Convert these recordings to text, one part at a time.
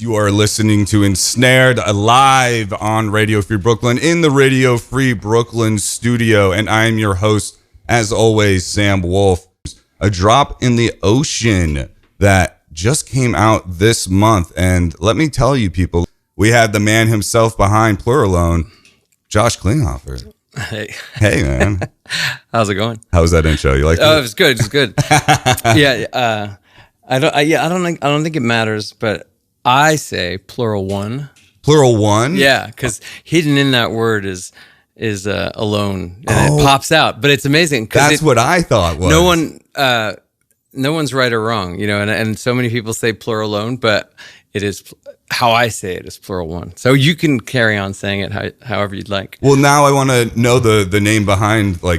You are listening to Ensnared live on Radio Free Brooklyn in the Radio Free Brooklyn studio. And I'm your host, as always, Sam Wolff. A Drop in the Ocean that just came out this month. And let me tell you, people, we had the man himself behind Pluralone, Josh Klinghoffer. Hey. Hey, man. How's it going? How was that intro? You like it? Oh, it was good. It was good. Yeah. I don't think it matters, but I say plural one. Plural one? Yeah, because hidden in that word is alone, and it pops out. But it's amazing. That's what I thought was. No one's right or wrong, you know. And so many people say plural alone, but it is how I say it is plural one. So you can carry on saying it however you'd like. Well, now I want to know the name behind how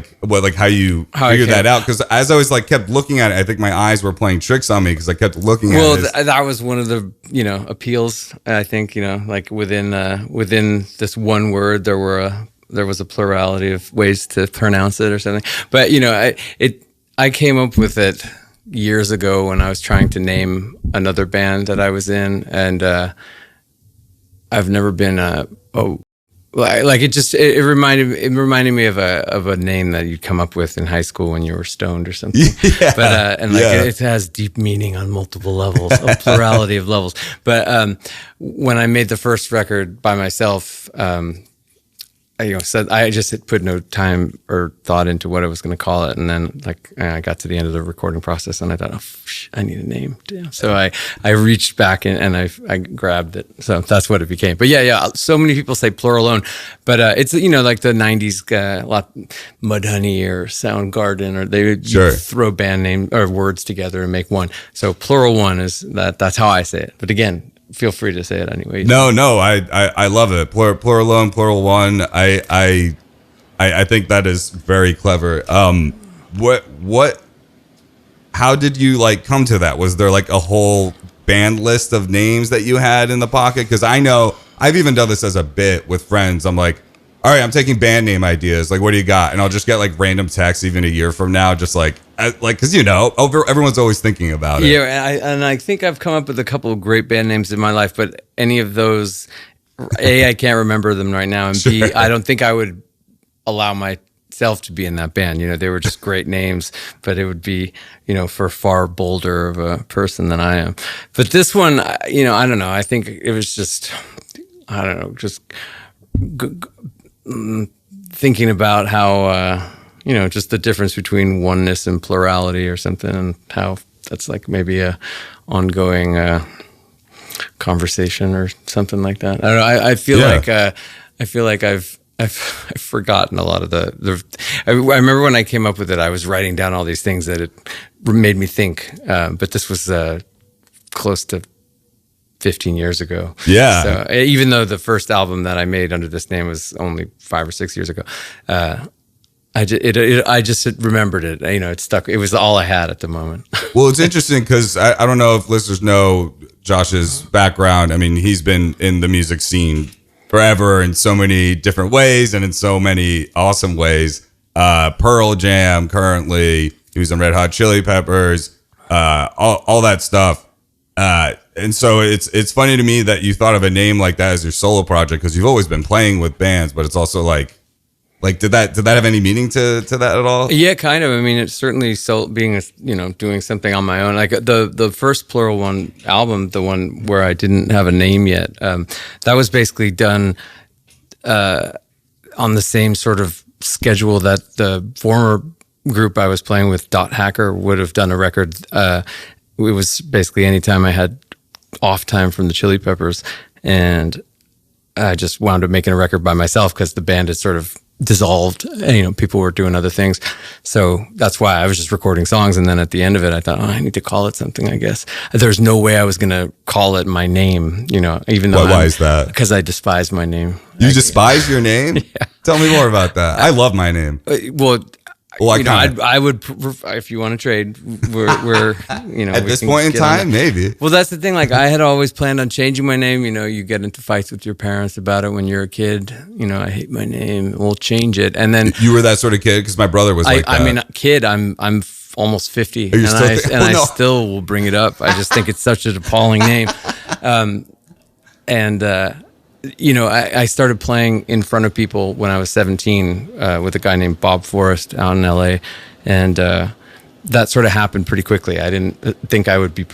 you figured that out, because as I was kept looking at it, I think my eyes were playing tricks on me because I kept looking at it. Well, that was one of the appeals. I think within this one word there was a plurality of ways to pronounce it or something. But I came up with it years ago when I was trying to name another band that I was in, and I've never been it reminded me of a name that you'd come up with in high school when you were stoned or something. Yeah. But it has deep meaning on multiple levels, a plurality of levels. But when I made the first record by myself, I just had put no time or thought into what I was going to call it, and then I got to the end of the recording process, and I thought, I need a name. Damn. So I reached back and I grabbed it. So that's what it became. But yeah. So many people say plural alone, but it's like the '90s, lot Mudhoney or Soundgarden, or they would throw band name or words together and make one. So plural one is that. That's how I say it. But again, feel free to say it anyway. No, I love it. Plural alone, plural one. I think that is very clever. How did you come to that? Was there a whole band list of names that you had in the pocket? Because I know I've even done this as a bit with friends. I'm like, all right, I'm taking band name ideas. What do you got? And I'll just get random texts even a year from now, just because everyone's always thinking about it. Yeah, and I think I've come up with a couple of great band names in my life, but any of those, A, I can't remember them right now, and B, I don't think I would allow myself to be in that band. They were just great names, but it would be, for far bolder of a person than I am. But this one, I don't know. I think it was just, I don't know, just thinking about how just the difference between oneness and plurality or something, and how that's maybe a ongoing conversation or something like that. I don't know. I feel like I've forgotten a lot of I remember when I came up with it, I was writing down all these things that it made me think, but this was close to 15 years ago. Yeah. So even though the first album that I made under this name was only 5 or 6 years ago, I just remembered it. It stuck. It was all I had at the moment. Well, it's interesting because I don't know if listeners know Josh's background. I mean, he's been in the music scene forever in so many different ways and in so many awesome ways. Pearl Jam currently. He was in Red Hot Chili Peppers. All that stuff. And so it's funny to me that you thought of a name like that as your solo project, because you've always been playing with bands, but it's also did that have any meaning to that at all? Yeah, kind of. I mean, it's certainly being doing something on my own. The first Plural One album, the one where I didn't have a name yet, that was basically done on the same sort of schedule that the former group I was playing with, Dot Hacker, would have done a record. It was basically anytime I had off time from the Chili Peppers, and I just wound up making a record by myself because the band had sort of dissolved and people were doing other things. So that's why I was just recording songs, and then at the end of it I thought, I need to call it something. I guess there's no way I was gonna call it my name, even though why is that? Because I despise my name. You despise your name? Yeah. Tell me more about that. I love my name. I would, if you want to trade, we're at this point in time, maybe. Well, that's the thing. I had always planned on changing my name. You get into fights with your parents about it when you're a kid. I hate my name. We'll change it. And then you were that sort of kid, because my brother was like that. I mean, kid. I'm almost 50, I still will bring it up. I just think it's such an appalling name. and I started playing in front of people when I was 17 with a guy named Bob Forrest out in LA, and that sort of happened pretty quickly. I didn't think I would be,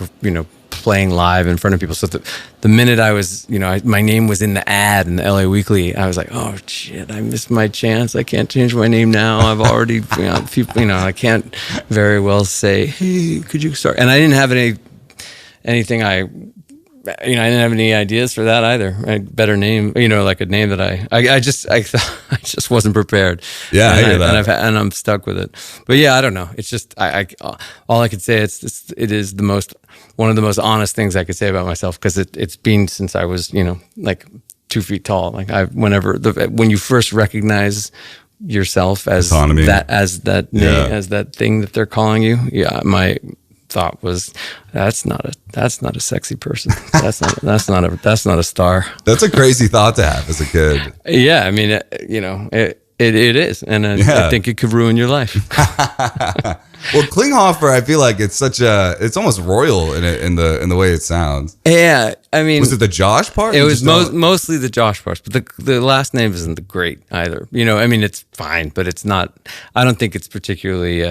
playing live in front of people. So the minute I was, my name was in the ad in the LA Weekly, I was like, oh shit, I missed my chance. I can't change my name now. I've already, people, I can't very well say, hey, could you start? And I didn't have anything I didn't have any ideas for that either. A better name, like a name that I just wasn't prepared. Yeah, I hear that. And I'm stuck with it. But yeah, I don't know. It's just all I could say. It is one of the most honest things I could say about myself, because it's been since I was like 2 feet tall. Like when you first recognize yourself as autonomy. as that thing that they're calling you. Yeah, my thought was that's not a sexy person. That's not a star. That's a crazy thought to have as a kid. Yeah, I mean, it is, and I think it could ruin your life. Well, Klinghoffer, I feel like it's almost royal in the way it sounds. Yeah, I mean, was it the Josh part? It was mostly the Josh part, but the last name isn't great either. I mean, it's fine, but it's not. I don't think it's particularly.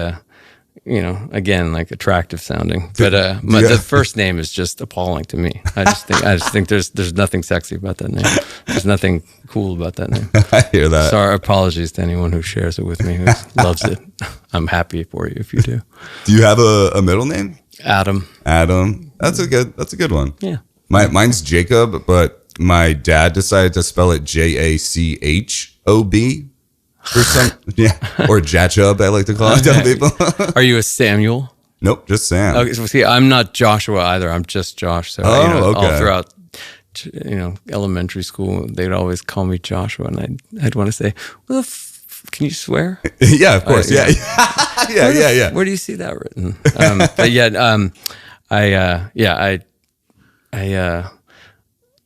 Again, like attractive sounding, but the first name is just appalling to me. I just think there's nothing sexy about that name. There's nothing cool about that name. I hear that. Sorry, apologies to anyone who shares it with me, who loves it. I'm happy for you if you do. Do you have a middle name? Adam. That's a good one. Yeah. Mine's Jacob, but my dad decided to spell it Jachob. Or or Jachub, I like to call it. Tell people. Are you a Samuel? Nope, just Sam. Okay, so see, I'm not Joshua either. I'm just Josh. So okay. All throughout, elementary school, they'd always call me Joshua, and I'd want to say, "Well, can you swear?" Yeah, of course. Yeah. Yeah. Where do you see that written? But I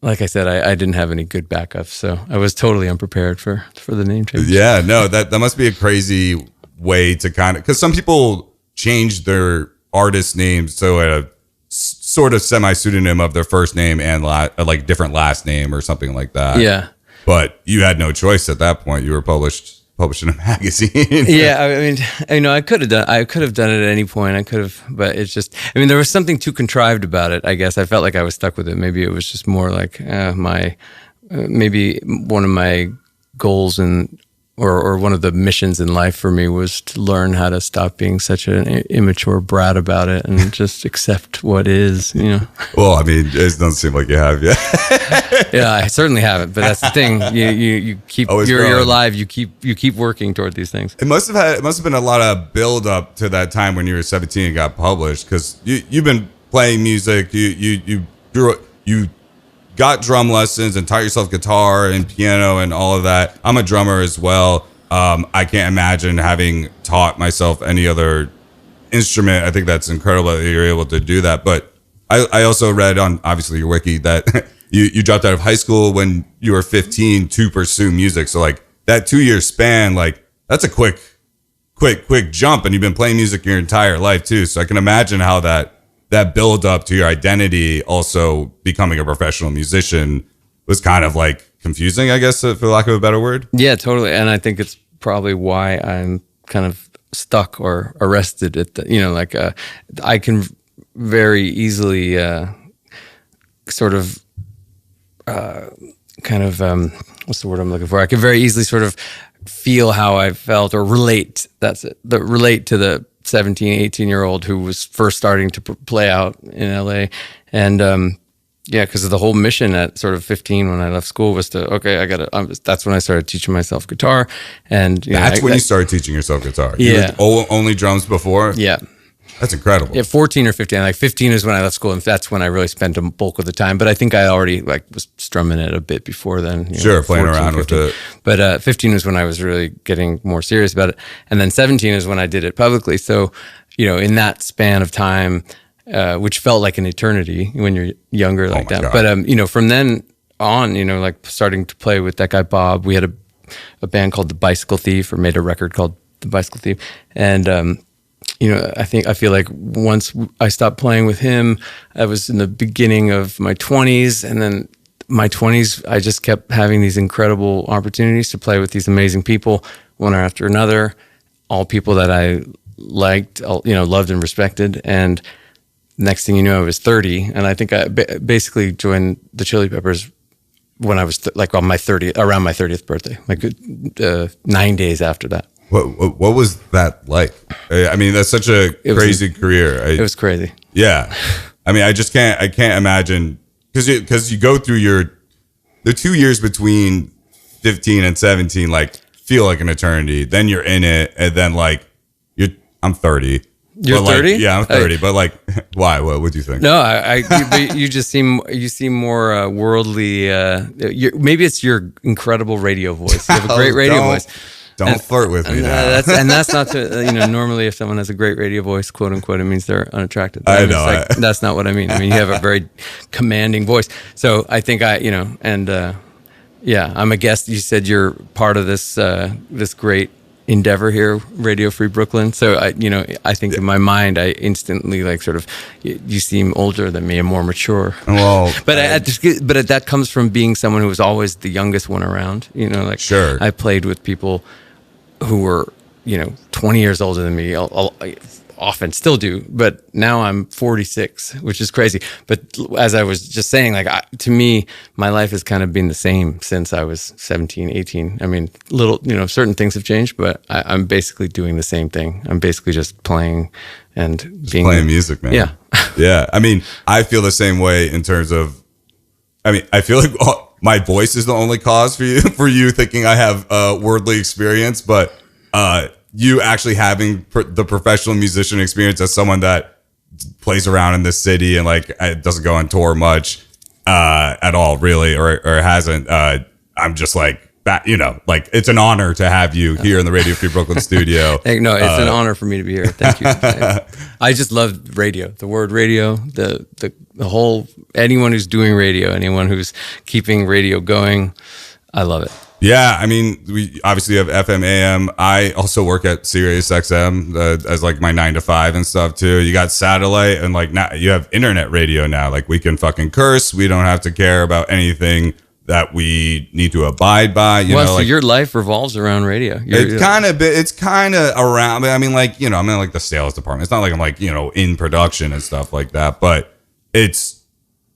like I said, I didn't have any good backup, so I was totally unprepared for the name change. Yeah, no, that must be a crazy way to kind of, because some people change their artist names so a sort of semi-pseudonym of their first name and like different last name or something like that. Yeah. But you had no choice at that point. You were published in a magazine. Yeah, I mean, I could have done it at any point. But it's just, there was something too contrived about it. I guess I felt like I was stuck with it. Maybe it was just more like maybe one of my goals or one of the missions in life for me was to learn how to stop being such an immature brat about it and just accept what is, Well, I mean, it doesn't seem like you have yet. Yeah, I certainly haven't, but that's the thing. You keep you're alive. You keep working toward these things. It must have been a lot of build up to that time when you were 17 and got published, because you've been playing music. You got drum lessons and taught yourself guitar and piano and all of that. I'm a drummer as well. I can't imagine having taught myself any other instrument. I think that's incredible that you're able to do that. But I also read on, obviously, your wiki that you dropped out of high school when you were 15 to pursue music. So like that 2-year span, like that's a quick jump, and you've been playing music your entire life too. So I can imagine how that build up to your identity, also becoming a professional musician, was kind of like confusing, I guess, for lack of a better word. Yeah, totally. And I think it's probably why I'm kind of stuck or arrested at the, I can very easily sort of what's the word I'm looking for? I can very easily sort of feel how I felt or relate. That's it. Relate to the 17, 18-year-old who was first starting to play out in LA. And because of the whole mission at sort of 15 when I left school was to, that's when I started teaching myself guitar. And that's when you started teaching yourself guitar. Yeah. You were only drums before? Yeah. That's incredible. Yeah, 14 or 15. Like 15 is when I left school, and that's when I really spent a bulk of the time. But I think I already was strumming it a bit before then. Sure, playing 14, around 15. With it. But 15 was when I was really getting more serious about it. And then 17 is when I did it publicly. So, in that span of time, which felt like an eternity when you're younger like that. God. But, from then on, like starting to play with that guy, Bob, we had a band called The Bicycle Thief, or made a record called The Bicycle Thief. And, I feel like once I stopped playing with him, I was in the beginning of my 20s, and then my 20s, I just kept having these incredible opportunities to play with these amazing people, one after another, all people that I liked, loved and respected. And next thing you know, I was 30, and I think I basically joined the Chili Peppers when I was around my 30th birthday, like 9 days after that. What was that like? I mean, that's such a crazy career. It was crazy. Yeah. I mean, I can't imagine, because you go through the 2 years between 15 and 17, like feel like an eternity. Then you're in it. And then like, I'm 30. You're 30? Yeah, I'm 30. But like, why? What do you think? No, you just seem more worldly. Maybe it's your incredible radio voice. You have a great radio voice. Don't flirt with me now. That's not to, normally if someone has a great radio voice, quote unquote, it means they're unattractive. I know. That's not what I mean. I mean, you have a very commanding voice. So I think I'm a guest. You said you're part of this great endeavor here, Radio Free Brooklyn. So I think in my mind, I instantly you seem older than me and more mature. Well, but that comes from being someone who was always the youngest one around. Sure. I played with people who were 20 years older than me. Often still do, but now I'm 46, which is crazy. But as I was just saying, to me, my life has kind of been the same since I was 17, 18. I mean, certain things have changed, but I'm basically doing the same thing. I'm basically just playing and playing music, man. Yeah. Yeah. I mean, I feel the same way in terms of, I feel like my voice is the only cause for you thinking I have worldly experience, but, you actually having the professional musician experience as someone that plays around in this city and doesn't go on tour much at all, really, or hasn't. I'm just it's an honor to have you here in the Radio Free Brooklyn studio. No, it's an honor for me to be here. Thank you. I just love radio, the word radio, the whole, anyone who's doing radio, anyone who's keeping radio going. I love it. Yeah, I mean, we obviously have FM, AM. I also work at Sirius XM as my 9 to 5 and stuff too. You got satellite and now you have internet radio now. We can fucking curse. We don't have to care about anything that we need to abide by. So your life revolves around radio. It's kind of around. I mean, I'm in the sales department. It's not like I'm in production and stuff like that. But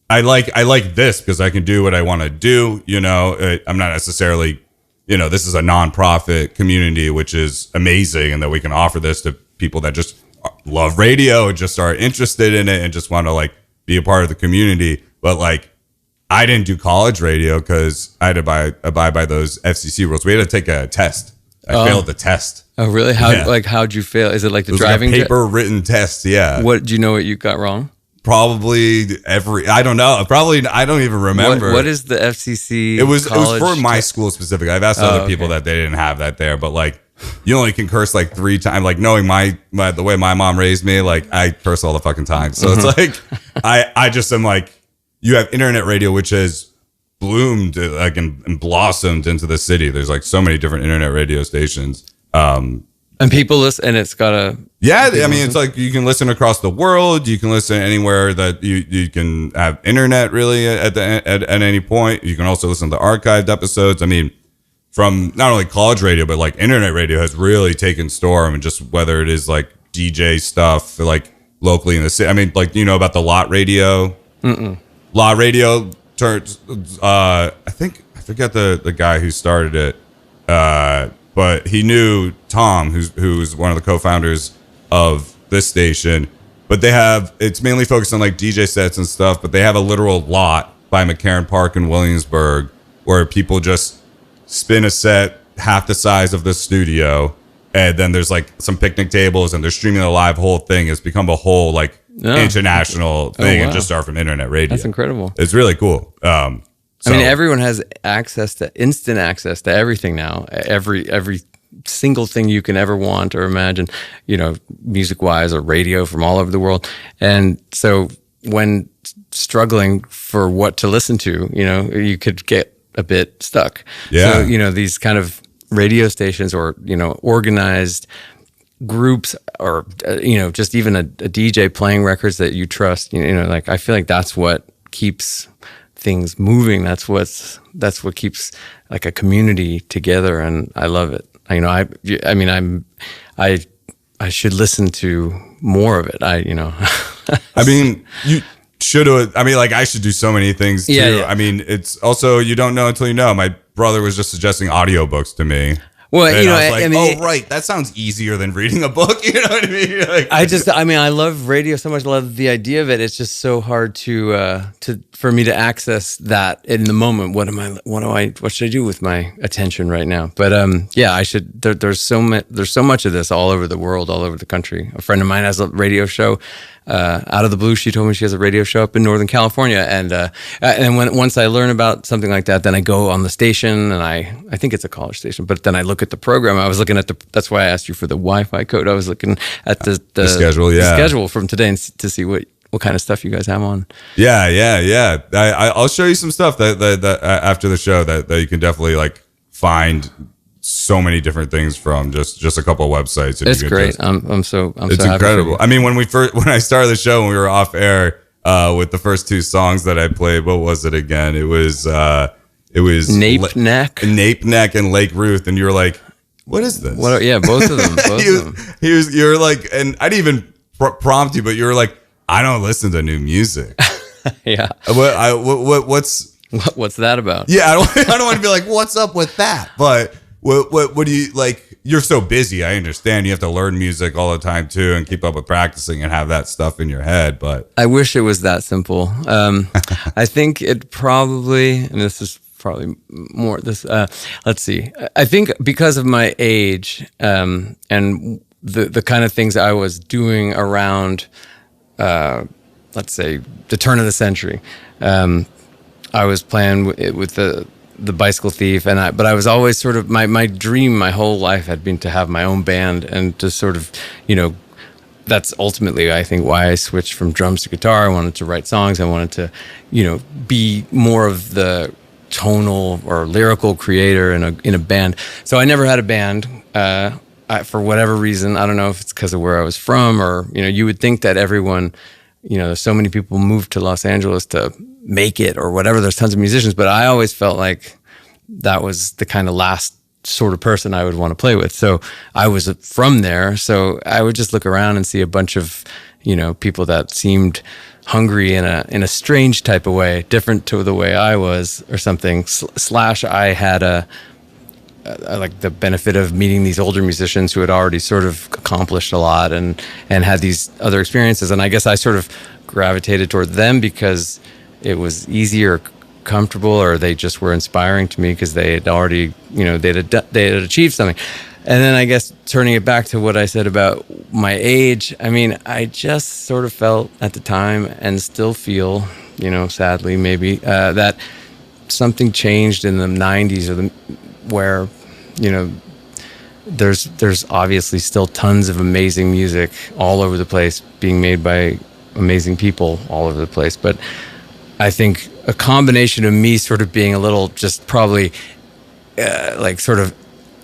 I like this because I can do what I want to do. I'm not necessarily, this is a nonprofit community, which is amazing, and that we can offer this to people that just love radio and just are interested in it and just want to be a part of the community. But I didn't do college radio because I had to abide by those FCC rules. We had to take a test. I failed the test. Oh, really? How'd you fail? Is it like the driving? It was a paper written test. Yeah. Do you know what you got wrong? Probably I don't know. Probably, I don't even remember. What is the FCC? It was for my school specifically. I've asked other people that they didn't have that there, but you only can curse 3 times. Knowing the way my mom raised me, I curse all the fucking time. So it's I just am you have internet radio, which has bloomed and blossomed into the city. There's so many different internet radio stations. And people listen, and it's got a... Yeah, I mean, it's you can listen across the world. You can listen anywhere that you can have internet, really, at any point. You can also listen to the archived episodes. I mean, from not only college radio, but internet radio has really taken storm, and just whether it is DJ stuff, locally in the city. I mean, about the lot radio? Mm-mm. Lot radio turns, I forget the guy who started it, but he knew Tom, who's one of the co-founders of this station. But it's mainly focused on DJ sets and stuff, but they have a literal lot by McCarran Park in Williamsburg where people just spin a set half the size of the studio, and then there's some picnic tables, and they're streaming the live whole thing. It's become a whole international thing, and just start from internet radio. That's incredible. It's really cool. I mean, everyone has instant access to everything now. Every single thing you can ever want or imagine, music wise or radio from all over the world. And so when struggling for what to listen to, you could get a bit stuck. Yeah. So, these kind of radio stations or, organized groups or, just even a DJ playing records that you trust, I feel like that's what keeps things moving. That's what keeps like a community together, and I love it. I mean, I should listen to more of it. I mean, you should have. I mean, like, I should do so many things too. Yeah. I mean, it's also, you don't know until you know. My brother was just suggesting audiobooks to me. Well, and I was like, I mean, oh, right, that sounds easier than reading a book. You know what I mean? Like, I love radio so much. I love the idea of it. It's just so hard for me to access that in the moment. What should I do with my attention right now? But I should. There's so much of this all over the world, all over the country. A friend of mine has a radio show. Out of the blue, she told me she has a radio show up in Northern California, and once I learn about something like that, then I go on the station, and I think it's a college station, but then I look at the program. I was looking at that's why I asked you for the Wi-Fi code. I was looking at the schedule, the schedule from today, and to see what kind of stuff you guys have on. Yeah. I'll show you some stuff that after the show that you can definitely like find so many different things from just a couple of websites. It's great. I'm so incredible. I mean, when I started the show, when we were off air with the first two songs that I played, what was it again? It was Nape Neck and Lake Ruth, and you were like, what is this? Yeah, both of them. You were like, and I didn't even prompt you, but you were like, I don't listen to new music. Yeah. What's that about? Yeah, I don't want to be like, what's up with that? But what do you like? You're so busy. I understand you have to learn music all the time too, and keep up with practicing and have that stuff in your head. But I wish it was that simple. I think it probably, and this is probably more this. Let's see. I think because of my age and the kind of things I was doing around, let's say, the turn of the century. I was playing with the Bicycle Thief, but I was always sort of my dream my whole life had been to have my own band and to sort of, that's ultimately I think why I switched from drums to guitar. I wanted to write songs. I wanted to, be more of the tonal or lyrical creator in a band. So I never had a band. For whatever reason, I don't know if it's because of where I was from or, you would think that everyone, so many people moved to Los Angeles to make it or whatever. There's tons of musicians, but I always felt like that was the kind of last sort of person I would want to play with. So I was from there. So I would just look around and see a bunch of, people that seemed hungry in a strange type of way, different to the way I was or something. Slash, I had I like the benefit of meeting these older musicians who had already sort of accomplished a lot and had these other experiences. And I guess I sort of gravitated toward them because it was easier, comfortable, or they just were inspiring to me because they had already, they had achieved something. And then I guess turning it back to what I said about my age, I mean, I just sort of felt at the time and still feel, sadly maybe, that something changed in the 90s where, there's obviously still tons of amazing music all over the place being made by amazing people all over the place. But I think a combination of me sort of being a little just probably like sort of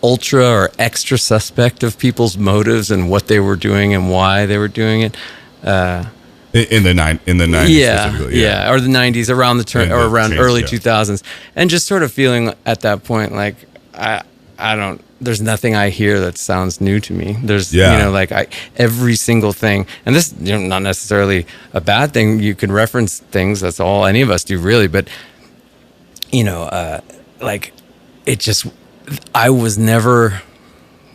ultra or extra suspect of people's motives and what they were doing and why they were doing it. In the 90s, yeah, or the 90s, around the turn or around early 2000s, and just sort of feeling at that point like I don't. There's nothing I hear that sounds new to me. There's every single thing, and this not necessarily a bad thing. You can reference things. That's all any of us do, really. But it just. I was never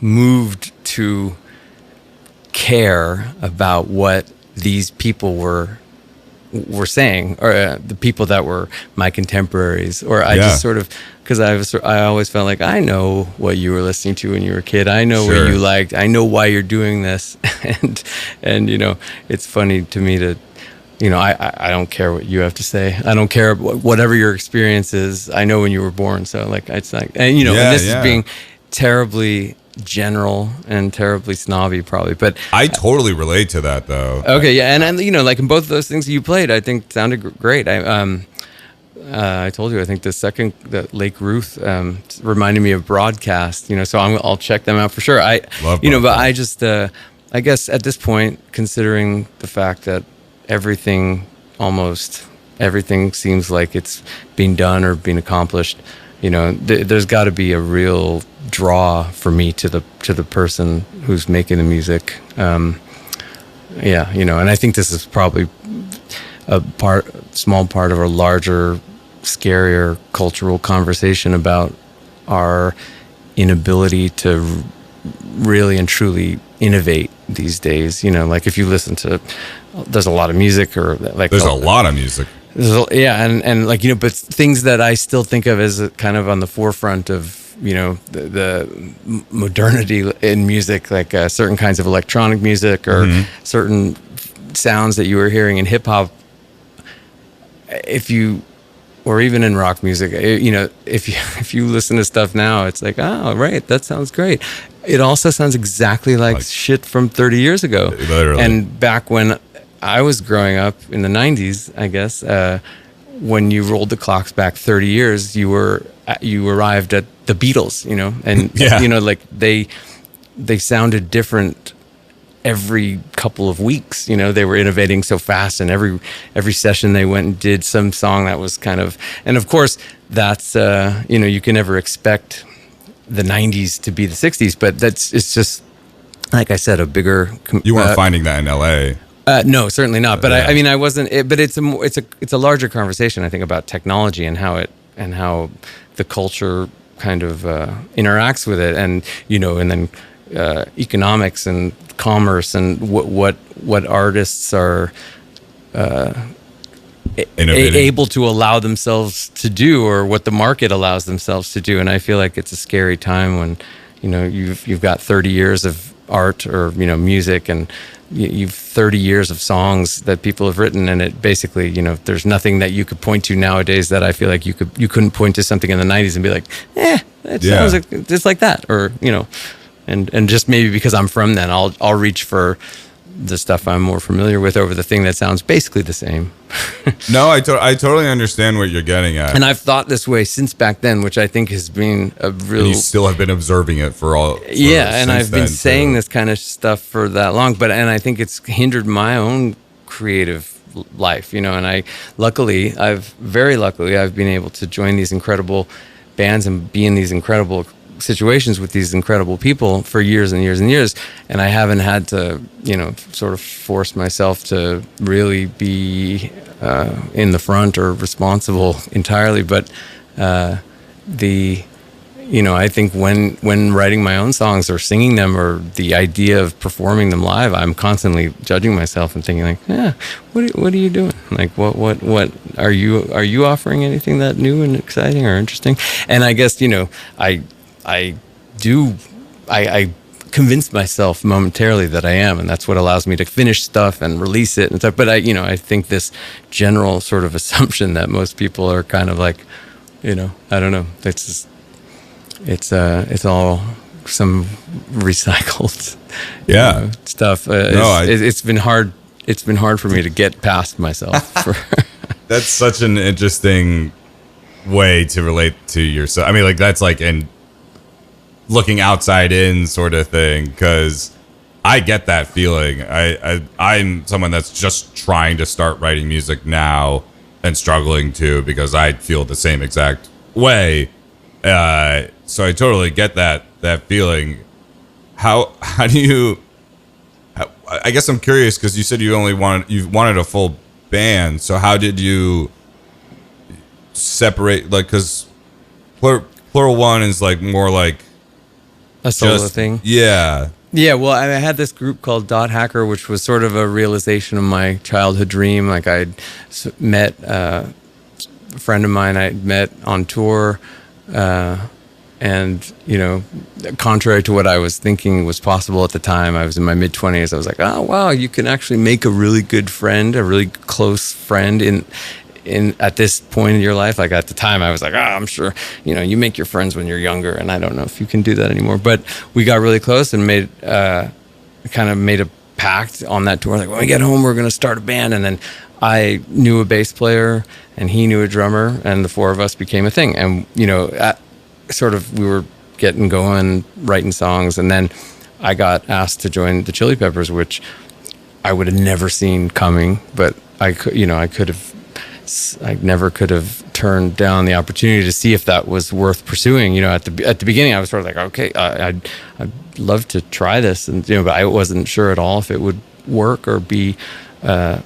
moved to care about what these people were saying, or the people that were my contemporaries, or I just sort of, because I always felt like I know what you were listening to when you were a kid. I know what you liked. I know why you're doing this, and it's funny to me to. I don't care what you have to say. I don't care whatever your experience is. I know when you were born. So it's like, and and this is being terribly general and terribly snobby probably, but I totally relate to that though. Okay. Yeah. And like in both of those things you played, I think sounded great. I told you, I think the Lake Ruth reminded me of Broadcast, so I'll check them out for sure. I love Broadcast. But I just, I guess at this point, considering the fact that everything almost everything seems like it's being done or being accomplished, there's got to be a real draw for me to the person who's making the music. And I think this is probably small part of a larger, scarier cultural conversation about our inability to really and truly innovate these days. Like if you listen to, there's a lot of music, or like there's a lot of music. And like, but things that I still think of as kind of on the forefront of, the modernity in music, like certain kinds of electronic music, or certain sounds that you were hearing in hip hop. Or even in rock music, if you listen to stuff now, it's like, oh, right, that sounds great. It also sounds exactly like shit from 30 years ago. Literally. And back when I was growing up in the 90s, I guess, when you rolled the clocks back 30 years, you arrived at the Beatles, and like they sounded different every couple of weeks. They were innovating so fast, and every session they went and did some song that was kind of, and of course that's you can never expect the 90s to be the 60s, but it's just, like I said, a bigger. You weren't finding that in LA. No, certainly not. But I mean, I wasn't. But it's a larger conversation, I think, about technology and how the culture kind of interacts with it, and and then economics and commerce, and what artists are able to allow themselves to do, or what the market allows themselves to do. And I feel like it's a scary time when you've got 30 years of art or music, and you've 30 years of songs that people have written, and it basically there's nothing that you could point to nowadays that I feel like you couldn't point to something in the 90s and be like, it sounds like just like that, or and just maybe because I'm from then, I'll reach for the stuff I'm more familiar with over the thing that sounds basically the same. No, I totally understand what you're getting at. And I've thought this way since back then, which I think has been a real... And you still have been observing it and I've been saying this kind of stuff for that long, and I think it's hindered my own creative life, and I've very luckily, I've been able to join these incredible bands and be in these incredible situations with these incredible people for years and years and years, and I haven't had to sort of force myself to really be in the front or responsible entirely, but I think when writing my own songs or singing them, or the idea of performing them live, I'm constantly judging myself and thinking like, what are you doing? Like, what are you offering anything that new and exciting or interesting? And I guess I convinced myself momentarily that I am, and that's what allows me to finish stuff and release it and stuff. But I think this general sort of assumption that most people are kind of like, I don't know. It's all some recycled stuff. It's been hard. It's been hard for me to get past myself. That's such an interesting way to relate to yourself. I mean, like that's like in looking outside in sort of thing, because I get that feeling. I'm someone that's just trying to start writing music now and struggling to, because I feel the same exact way. So I totally get that feeling. How do you? I guess I'm curious, because you said you wanted a full band. So how did you separate? Like, because Plural One is like more like a solo thing. Yeah. Yeah, well, I had this group called Dot Hacker, which was sort of a realization of my childhood dream. Like, I'd met a friend of mine I'd met on tour, and, contrary to what I was thinking was possible at the time, I was in my mid-20s, I was like, oh, wow, you can actually make a really good friend, a really close friend in at this point in your life. Like at the time I was like, I'm sure, you make your friends when you're younger, and I don't know if you can do that anymore. But we got really close and made a pact on that tour. Like, when we get home, we're going to start a band. And then I knew a bass player and he knew a drummer, and the four of us became a thing. And, we were getting going, writing songs. And then I got asked to join the Chili Peppers, which I would have never seen coming, but I could have I never could have turned down the opportunity to see if that was worth pursuing. You know, at the beginning, I was sort of like, okay, I'd love to try this, and but I wasn't sure at all if it would work or be a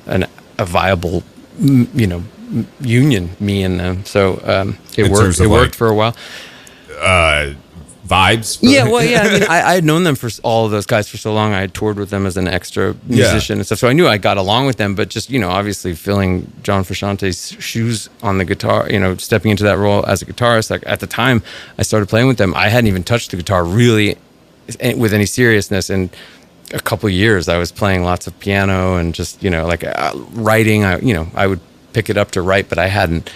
viable, union, me and them. So it worked. It worked for a while. Vibes. Yeah, well, yeah. I mean, I had known them for all of those guys for so long. I had toured with them as an extra musician and stuff, so I knew I got along with them. But just obviously filling John Frusciante's shoes on the guitar, stepping into that role as a guitarist. Like at the time I started playing with them, I hadn't even touched the guitar really with any seriousness in a couple of years. I was playing lots of piano and just writing. I would pick it up to write, but I hadn't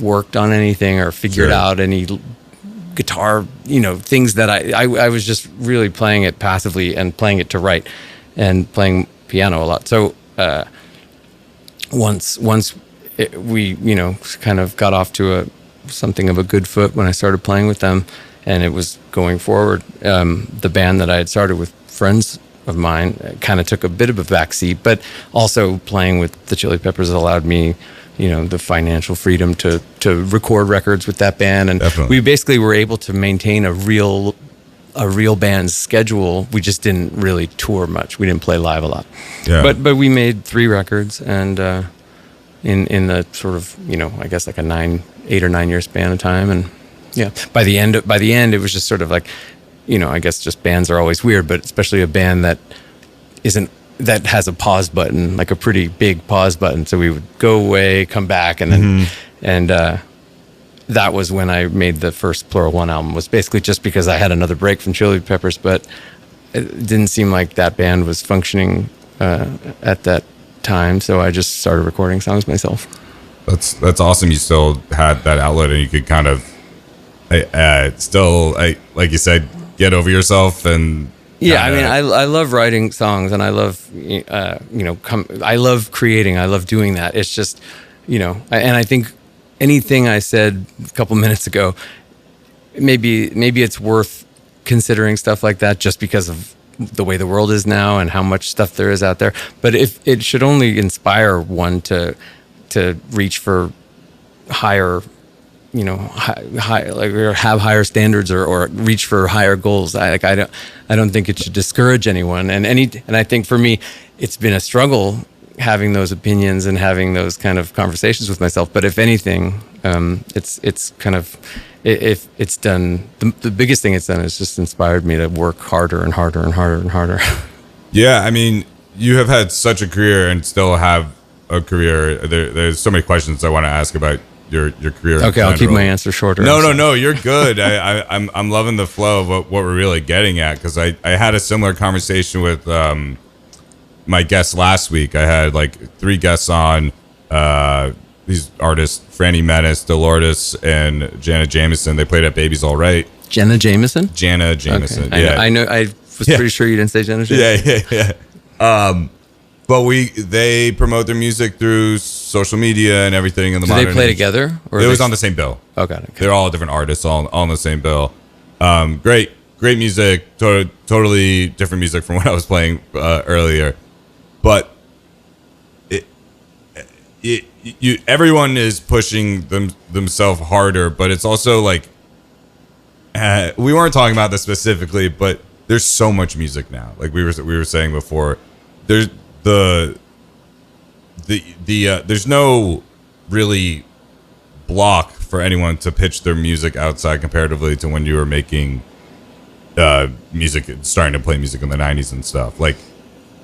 worked on anything or figured out any guitar, things that I was just really playing it passively and playing it to write and playing piano a lot. So once we kind of got off to something of a good foot when I started playing with them, and it was going forward. The band that I had started with friends of mine kind of took a bit of a backseat, but also playing with the Chili Peppers allowed me the financial freedom to record records with that band. And Definitely. we basically were able to maintain a real band's schedule. We just didn't really tour much. We didn't play live a lot. Yeah. But we made 3 records, and in the sort of, I guess like a 8 or 9 year span of time. And yeah, by the end, it was just sort of like, I guess just bands are always weird, but especially a band that has a pause button, like a pretty big pause button. So we would go away, come back, and then, and that was when I made the first Plural One album. Was basically just because I had another break from Chili Peppers, but it didn't seem like that band was functioning at that time. So I just started recording songs myself. That's awesome. You still had that outlet, and you could kind of like you said, get over yourself and. Yeah, I mean, I love writing songs, and I love, I love creating. I love doing that. It's just, and I think anything I said a couple minutes ago, maybe it's worth considering stuff like that just because of the way the world is now and how much stuff there is out there. But if it should only inspire one to reach for higher, or have higher standards or reach for higher goals. I don't think it should discourage anyone. And I think for me, it's been a struggle having those opinions and having those kind of conversations with myself. But if anything, it's kind of, if it's done, the biggest thing it's done is just inspired me to work harder and harder and harder and harder. Yeah, I mean, you have had such a career and still have a career. There's so many questions I want to ask about your career. Okay, I'll keep my answer shorter. No, you're good. I'm loving the flow of what we're really getting at, because I had a similar conversation with my guests last week. I had like 3 guests on, these artists, Franny Menace, Dolores, and Jana Jameson. They played at Baby's All Right. Jana Jameson? Jana Jameson. Okay. Yeah. I know. I was pretty sure you didn't say Jana Jameson. Yeah. But they promote their music through social media and everything in the modern Do they play age. together? Or it was on the same bill. Oh, got it. Okay. They're all different artists, all on the same bill. Great music, totally different music from what I was playing earlier. But everyone is pushing themselves harder, but it's also like, we weren't talking about this specifically, but there's so much music now. Like we were saying before, there's there's no really block for anyone to pitch their music outside comparatively to when you were making music, starting to play music in the 90s and stuff. Like,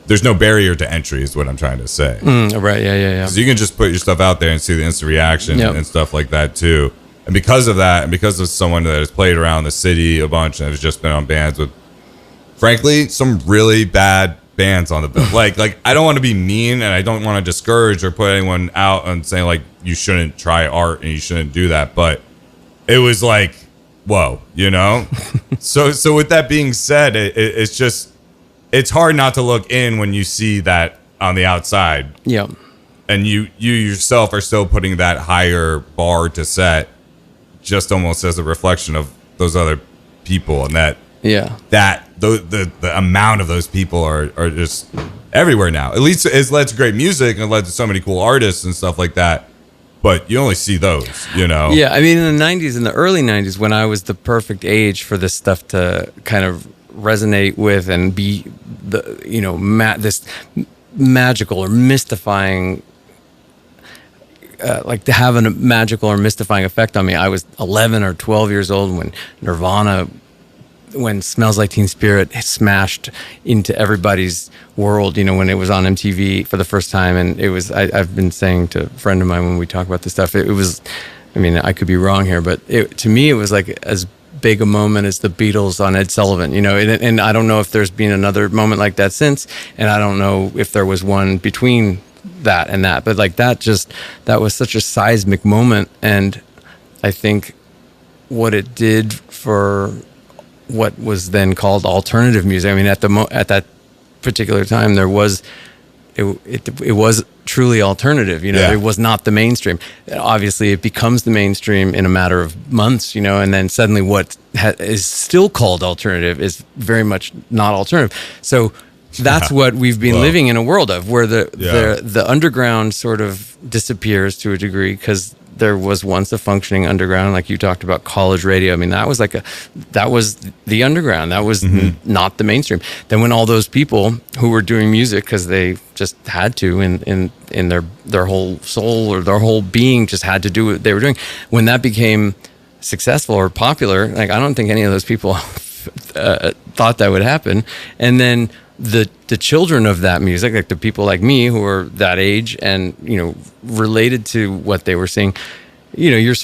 there's no barrier to entry is what I'm trying to say. Right, yeah. So you can just put your stuff out there and see the instant reaction and stuff like that too. And because of that, and because of someone that has played around the city a bunch and has just been on bands with, frankly, some really bad bands on the bill. like I don't want to be mean, and I don't want to discourage or put anyone out and saying like you shouldn't try art and you shouldn't do that, but it was like, whoa, so with that being said, it's just, it's hard not to look in when you see that on the outside. Yeah. And you yourself are still putting that higher bar to set, just almost as a reflection of those other people, and that the amount of those people are just everywhere now. At least it's led to great music and led to so many cool artists and stuff like that. but you only see those, you know? Yeah, I mean, in the early 90s, when I was the perfect age for this stuff to kind of resonate with and be the, you know, this magical or mystifying, like to have a magical or mystifying effect on me. I was 11 or 12 years old when Nirvana, when Smells Like Teen Spirit smashed into everybody's world, you know, when it was on MTV for the first time. And it was, I've been saying to a friend of mine when we talk about this stuff, it was, I mean, I could be wrong here, but to me, it was like as big a moment as the Beatles on Ed Sullivan, you know, and I don't know if there's been another moment like that since, and I don't know if there was one between that and that, but like that was such a seismic moment. And I think what it did for what was then called alternative music, I mean, at that particular time, there was, it was truly alternative, you know. Yeah. It was not the mainstream. Obviously it becomes the mainstream in a matter of months, you know, and then suddenly what is still called alternative is very much not alternative. So that's what we've been living in a world of, where the underground sort of disappears to a degree, because there was once a functioning underground, like you talked about college radio. I mean, that was the underground. That was not the mainstream. Then when all those people who were doing music because they just had to, in their whole soul or their whole being, just had to do what they were doing, when that became successful or popular, like I don't think any of those people thought that would happen. And then the children of that music, like the people like me who are that age and, you know, related to what they were seeing, you know, you're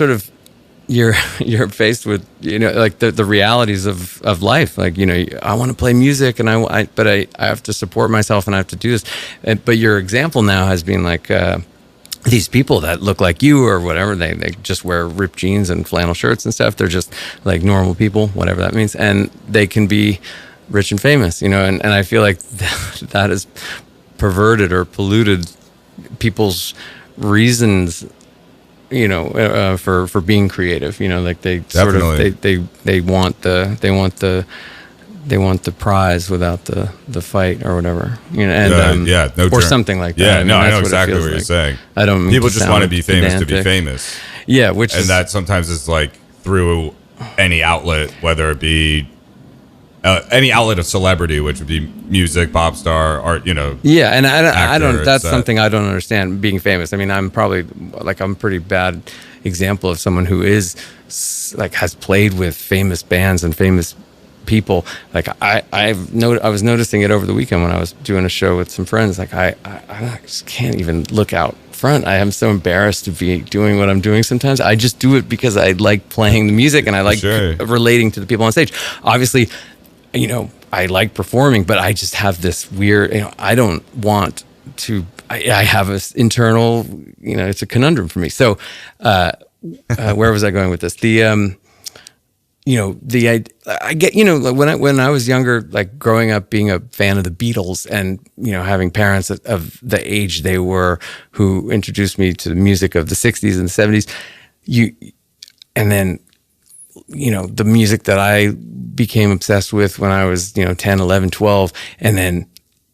faced with, you know, like the realities of life. Like, you know, I want to play music and but I have to support myself and I have to do this. But your example now has been like, these people that look like you or whatever, they just wear ripped jeans and flannel shirts and stuff. They're just like normal people, whatever that means. And they can be rich and famous, you know, and I feel like that has perverted or polluted people's reasons, you know, for being creative, you know, like they Definitely. sort of they want the prize without the fight or whatever, you know, and no or turn. something like that. Yeah, I mean, no, I know that's exactly what it you're feels saying. I don't mean people to just want to sound be famous to be pedantic. famous. Yeah, which And is, that sometimes is like through any outlet, whether it be any outlet of celebrity, which would be music, pop star, art, you know. yeah, and I don't. actor, That's it's something I don't understand. Being famous. I mean, I'm probably like I'm a pretty bad example of someone who is like has played with famous bands and famous people. Like I was noticing it over the weekend when I was doing a show with some friends. Like I just can't even look out front. I am so embarrassed to be doing what I'm doing sometimes. I just do it because I like playing the music and I like relating to the people on stage. Obviously, you know, I like performing, but I just have this weird, you know, I don't want to, I have this internal, you know, it's a conundrum for me. So, where was I going with this? The, you know, I get, you know, when I was younger, like growing up, being a fan of the Beatles and, you know, having parents of the age they were who introduced me to the music of the 60s and the 70s, and then, you know, the music that I became obsessed with when I was, you know, 10, 11, 12, and then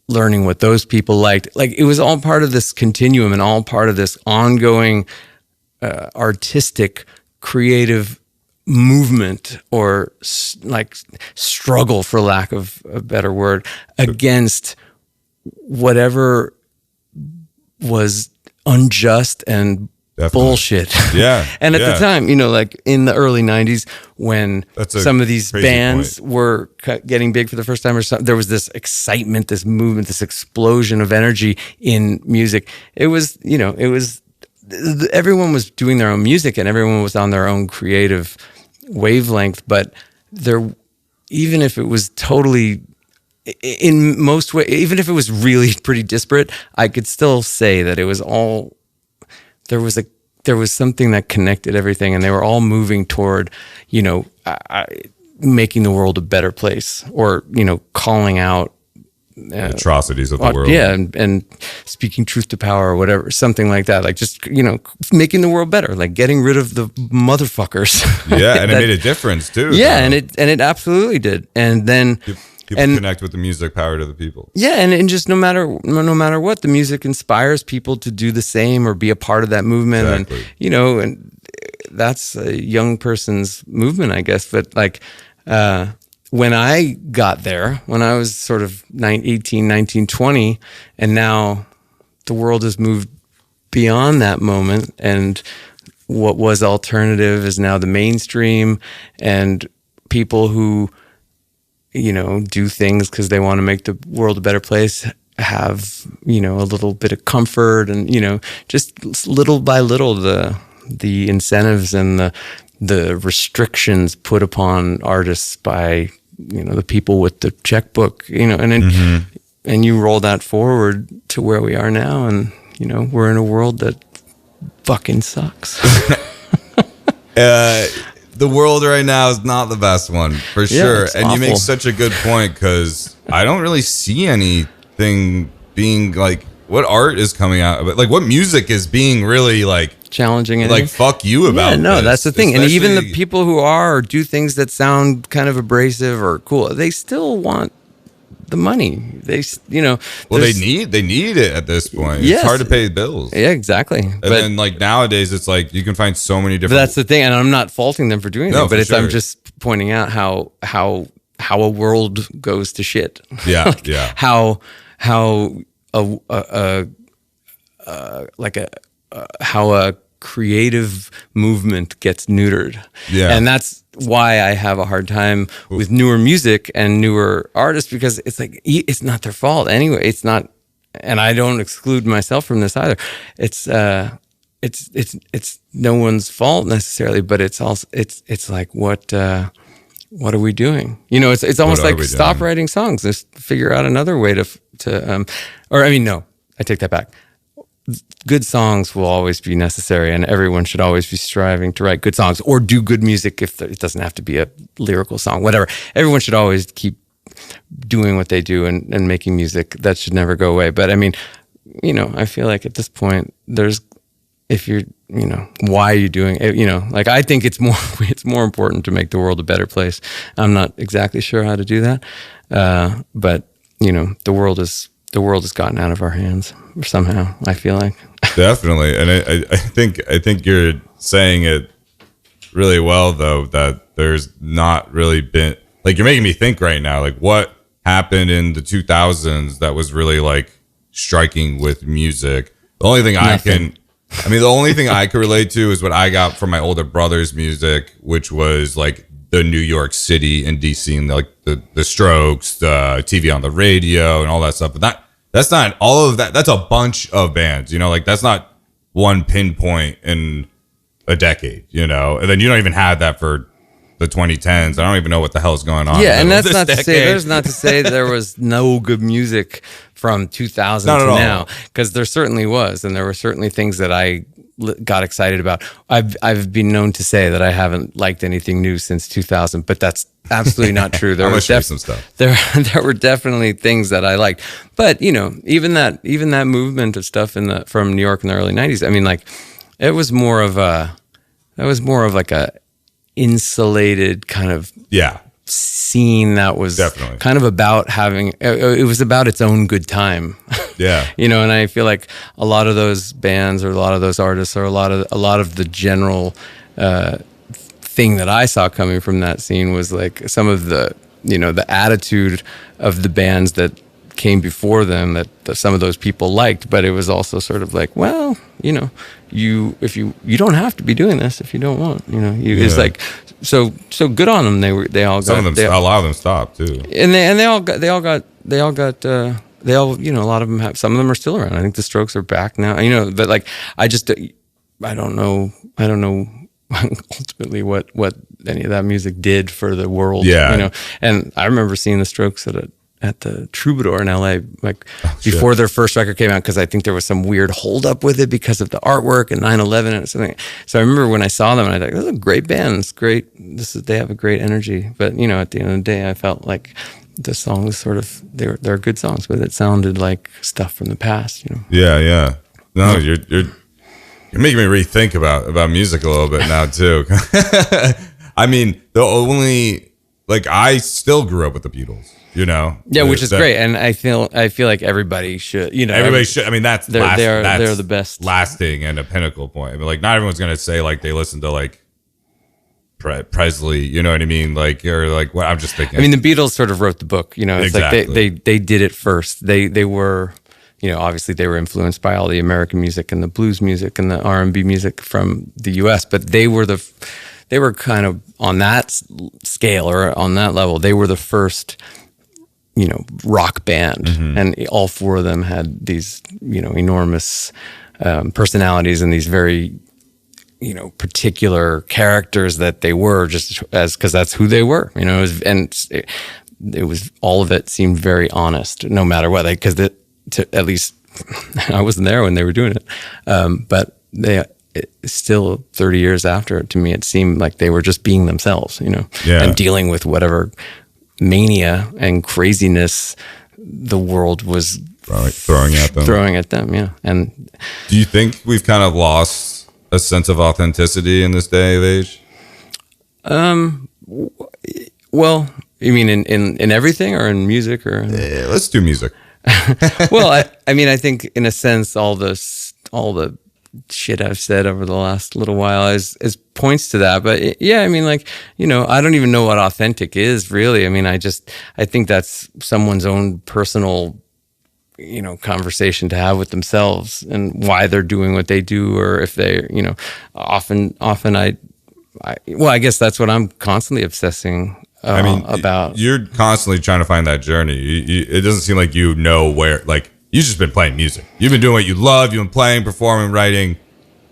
learning what those people liked. Like it was all part of this continuum and all part of this ongoing artistic, creative movement or like struggle, for lack of a better word, against whatever was unjust and bullshit. Yeah. And at the time, you know, like in the early 90s, when some of these bands were getting big for the first time or something, there was this excitement, this movement, this explosion of energy in music. It was, you know, everyone was doing their own music and everyone was on their own creative wavelength, but even if it was totally, in most ways, even if it was really pretty disparate, I could still say that it was all, there was something that connected everything, and they were all moving toward, you know, making the world a better place, or, you know, calling out atrocities of the world. Yeah, and speaking truth to power or whatever, something like that. Like just, you know, making the world better, like getting rid of the motherfuckers. Yeah, and it made a difference too. Yeah, and it absolutely did. And then People and connect with the music, power to the people. yeah, and just no matter what, the music inspires people to do the same or be a part of that movement. Exactly. And and that's a young person's movement, I guess. But like when I got there, when I was sort of 18, 19, 20, and now the world has moved beyond that moment, and what was alternative is now the mainstream, and people who do things because they want to make the world a better place have a little bit of comfort, and just little by little the incentives and the restrictions put upon artists by the people with the checkbook, and then, and you roll that forward to where we are now, and we're in a world that fucking sucks. The world right now is not the best one, for sure. It's and awful. you make such a good point, because I don't really see anything being like, what art is coming out of it? Like, what music is being really like challenging and like fuck you about? Yeah, no, this? that's the thing. And even the Especially- people who are or do things that sound kind of abrasive or cool, they still want the money. They well, they need it at this point. Yes. It's hard to pay bills. yeah, exactly. And then like nowadays, it's like you can find so many But different. that's the thing, and I'm not faulting them for doing No, that. But for it's I'm sure. just pointing out how a world goes to shit. Yeah, yeah. How how a creative movement gets neutered. Yeah. And that's why I have a hard time with newer music and newer artists, because it's like it's not their fault anyway. It's not, and I don't exclude myself from this either. It's no one's fault necessarily, but it's also it's like what are we doing? It's almost What are like we stop doing? writing songs. Just figure out another way or I mean, no, I take that back. Good songs will always be necessary, and everyone should always be striving to write good songs or do good music. If it doesn't have to be a lyrical song, whatever. Everyone should always keep doing what they do and making music. That should never go away. But I mean, I feel like at this point, if you're, why are you doing it? Like I think it's more important to make the world a better place. I'm not exactly sure how to do that, but the world has gotten out of our hands somehow, I feel like. Definitely. And I think you're saying it really well, though, that there's not really been, like, you're making me think right now, like, what happened in the 2000s that was really like striking with music. The only thing the only thing I could relate to is what I got from my older brother's music, which was like the New York City and DC and like the Strokes, the TV on the radio and all that stuff. But that's not all of that. That's a bunch of bands, like that's not one pinpoint in a decade, and then you don't even have that for the 2010s. I don't even know what the hell's going on. Yeah, and that's not to decade. say there's not to say there was no good music from 2000 Not to at all. now, because there certainly was, and there were certainly things that I got excited about. I've been known to say that I haven't liked anything new since 2000, but that's absolutely not true. There I'm were gonna share some stuff. There were definitely things that I liked, but even that movement of stuff from New York in the early 90s. I mean, like it was more of like a insulated kind of Yeah. scene that was Definitely. kind of about having, it was about its own good time. Yeah. And I feel like a lot of those bands or a lot of those artists or a lot of the general thing that I saw coming from that scene was like some of the attitude of the bands that came before them that some of those people liked, but it was also sort of like, well, you don't have to be doing this if you don't want, it's like, so good on them. They all got, A lot of them stopped too. and they all got a lot of them have, some of them are still around. I think the Strokes are back now, but like, I don't know ultimately what any of that music did for the world. Yeah. And I remember seeing the Strokes at the Troubadour in LA, like before their first record came out, because I think there was some weird holdup with it because of the artwork and 9/11 and something. So I remember when I saw them, and I thought, this is a great band. It's great. They have a great energy. But at the end of the day, I felt like the songs sort of they're good songs, but it sounded like stuff from the past. Yeah. No, you're making me rethink about music a little bit now too. I mean, the only like I still grew up with the Beatles, you know? Yeah, which is great. And I feel like everybody should, you know, everybody should. I mean, that's they're the best, lasting and a pinnacle point. I mean, like not everyone's going to say like they listen to like Presley, you know what I mean? Like, or like what I'm just thinking. I mean, the Beatles sort of wrote the book, you know, it's exactly. like they did it first. They were, you know, obviously they were influenced by all the American music and the blues music and the R&B music from the US, but they were kind of on that scale or on that level. They were the first, you know, rock band, and all four of them had these, you know, enormous personalities and these very, you know, particular characters that they were just as, because that's who they were, you know, it was all of it seemed very honest, no matter what, like, because at least I wasn't there when they were doing it, but still 30 years after, to me, it seemed like they were just being themselves, you know, and dealing with whatever mania and craziness the world was throwing at them. Yeah. And do you think we've kind of lost a sense of authenticity in this day of age? Well, you mean in everything, or in music, or let's do music. Well, I mean, I think in a sense, all the shit I've said over the last little while is points to that. But yeah, I mean, like, you know, I don't even know what authentic is really. I mean, I think that's someone's own personal, you know, conversation to have with themselves and why they're doing what they do, or if they, you know, often I guess that's what I'm constantly obsessing about. You're constantly trying to find that journey. It doesn't seem like you know where, like, you've just been playing music. You've been doing what you love. You've been playing, performing, writing.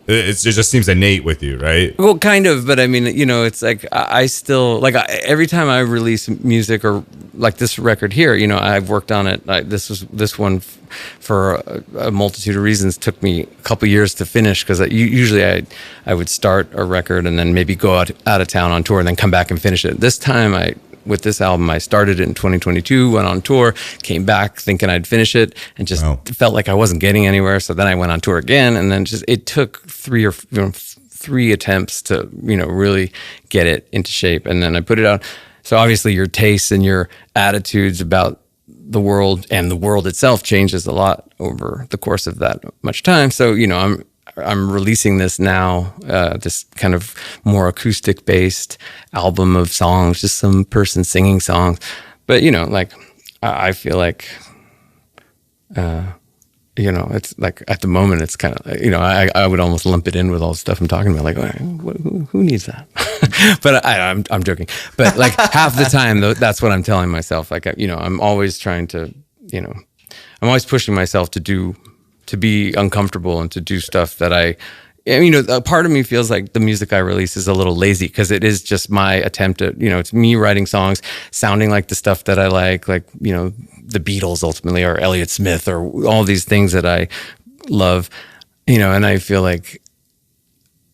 It just seems innate with you, right? Well, kind of, but I mean, you know, it's like I still, like, every time I release music, or like this record here, you know, I've worked on it. This one for a multitude of reasons took me a couple years to finish, because usually I would start a record and then maybe go out of town on tour and then come back and finish it. This time with this album, I started it in 2022, went on tour, came back thinking I'd finish it, and just felt like I wasn't getting anywhere. So then I went on tour again, and then it took three attempts to, you know, really get it into shape. And then I put it out. So obviously your tastes and your attitudes about the world and the world itself changes a lot over the course of that much time. So, you know, I'm releasing this now, this kind of more acoustic based album of songs, just some person singing songs. But, you know, like, I feel like, you know, it's like at the moment, it's kind of, you know, I would almost lump it in with all the stuff I'm talking about. Like, who needs that? But I'm joking. But like half the time, though, that's what I'm telling myself. Like, you know, I'm always trying to, you know, I'm always pushing myself to be uncomfortable and to do stuff that you know, a part of me feels like the music I release is a little lazy, because it is just my attempt at, you know, it's me writing songs, sounding like the stuff that I like, you know, the Beatles ultimately, or Elliott Smith, or all these things that I love, you know, and I feel like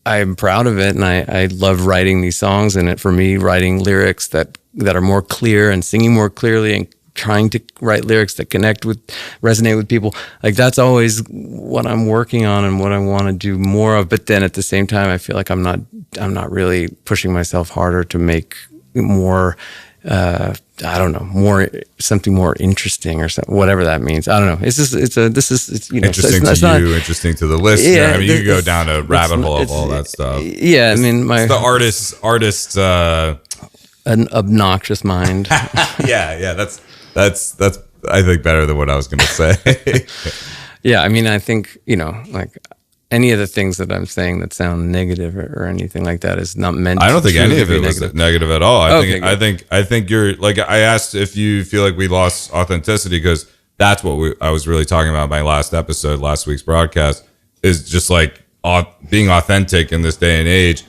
I'm proud of it, and I love writing these songs, and for me, writing lyrics that are more clear and singing more clearly and trying to write lyrics that resonate with people. Like, that's always what I'm working on and what I want to do more of. But then at the same time, I feel like I'm not really pushing myself harder to make more, I don't know, something more interesting, or something, whatever that means. I don't know. It's you know, interesting to you, interesting to the listener. Yeah, I mean, you could go down a rabbit hole of all that stuff. Yeah, I mean, the artist, an obnoxious mind. yeah. That's I think better than what I was going to say. Yeah, I mean, I think, you know, like, any of the things that I'm saying that sound negative or anything like that is not meant. I don't think any of it was negative at all. I think you're, like, I asked if you feel like we lost authenticity, because that's what I was really talking about in my last week's broadcast, is just like being authentic in this day and age,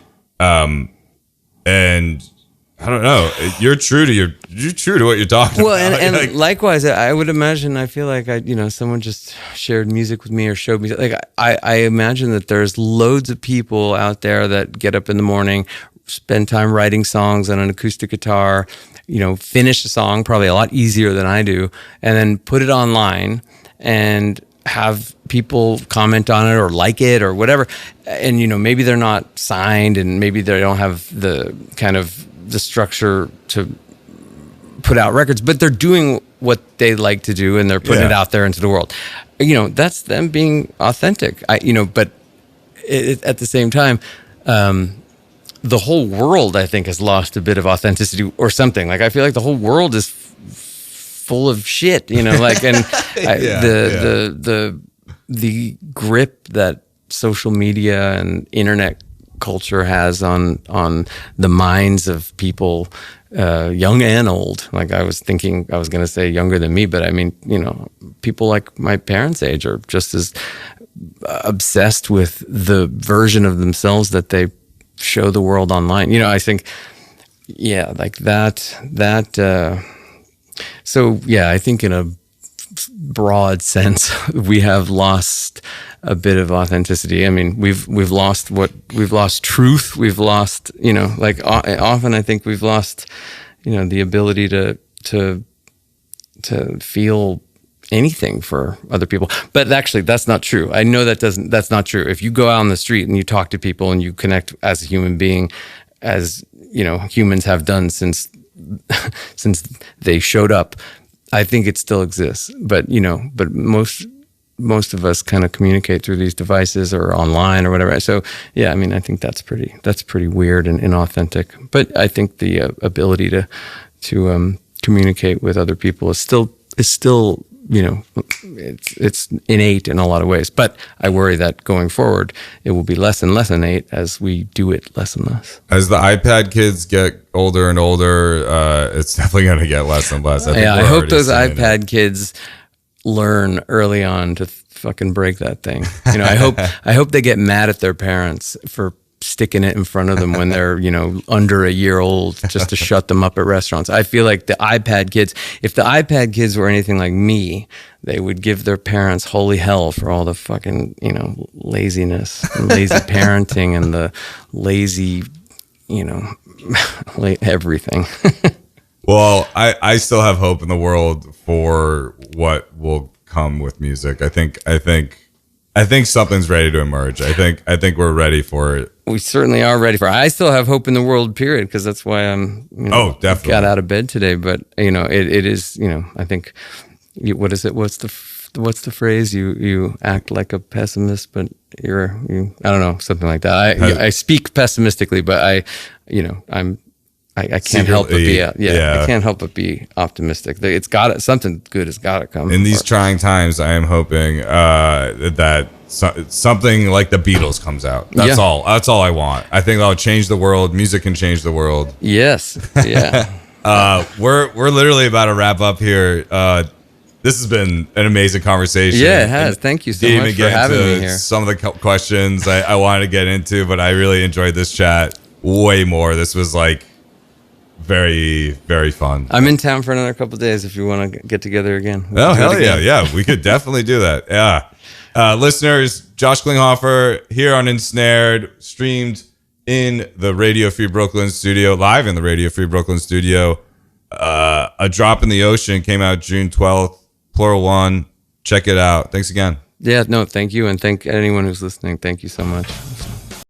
and I don't know. You're true to what you're talking about. Well, and like, likewise, I would imagine. I feel like someone just shared music with me or showed me. Like, I imagine that there's loads of people out there that get up in the morning, spend time writing songs on an acoustic guitar, you know, finish a song probably a lot easier than I do, and then put it online and have people comment on it or like it or whatever. And, you know, maybe they're not signed, and maybe they don't have the kind of the structure to put out records, but they're doing what they like to do and they're putting it out there into the world. That's them being authentic. But at the same time, the whole world, I think, has lost a bit of authenticity or something. Like, I feel like the whole world is full of shit, like, and the grip that social media and internet culture has on the minds of people, young and old. Like, I was going to say younger than me, but I mean, people like my parents' age are just as obsessed with the version of themselves that they show the world online. I think, like that. So yeah, I think in a broad sense, we have lost a bit of authenticity. I mean, we've lost truth. We've lost, often I think we've lost, the ability to feel anything for other people. But actually, that's not true. I know that's not true. If you go out on the street and you talk to people and you connect as a human being, as humans have done since they showed up, I think it still exists. But most of us kind of communicate through these devices or online or whatever. So yeah, I mean, I think that's pretty weird and inauthentic. But I think the ability to communicate with other people is still it's innate in a lot of ways. But I worry that going forward, it will be less and less innate as we do it less and less. As the iPad kids get older and older, it's definitely going to get less and less. I hope those iPad kids learn early on to fucking break that thing. I hope they get mad at their parents for sticking it in front of them when they're, under a year old, just to shut them up at restaurants. I feel like the iPad kids, if the iPad kids were anything like me, they would give their parents holy hell for all the fucking, laziness, and lazy parenting, and the lazy, everything. Well, I still have hope in the world for what will come with music. I think something's ready to emerge. I think we're ready for it. We certainly are ready for it. I still have hope in the world, period, because that's why I'm definitely got out of bed today. But it is, I think, what is it? What's the phrase? You act like a pessimist, but you I don't know, something like that. I speak pessimistically, but I can't help but be I can't help but be optimistic. Something good has got to come. In these trying times, I am hoping that something like the Beatles comes out. That's all. That's all I want. I think that'll change the world. Music can change the world. Yes. Yeah. We're literally about to wrap up here. This has been an amazing conversation. Yeah, it has. Thank you so much for having me here. Some of the questions I wanted to get into, but I really enjoyed this chat way more. This was like very, very fun. I'm in town for another couple of days if you want to get together again. Hell yeah. Yeah, we could definitely do that. Yeah. Listeners, Josh Klinghoffer here on Ensnared, streamed in the Radio Free Brooklyn studio, live in the Radio Free Brooklyn studio. A Drop in the Ocean came out June 12th, Plural One. Check it out. Thanks again. Yeah, no, thank you. And thank anyone who's listening. Thank you so much.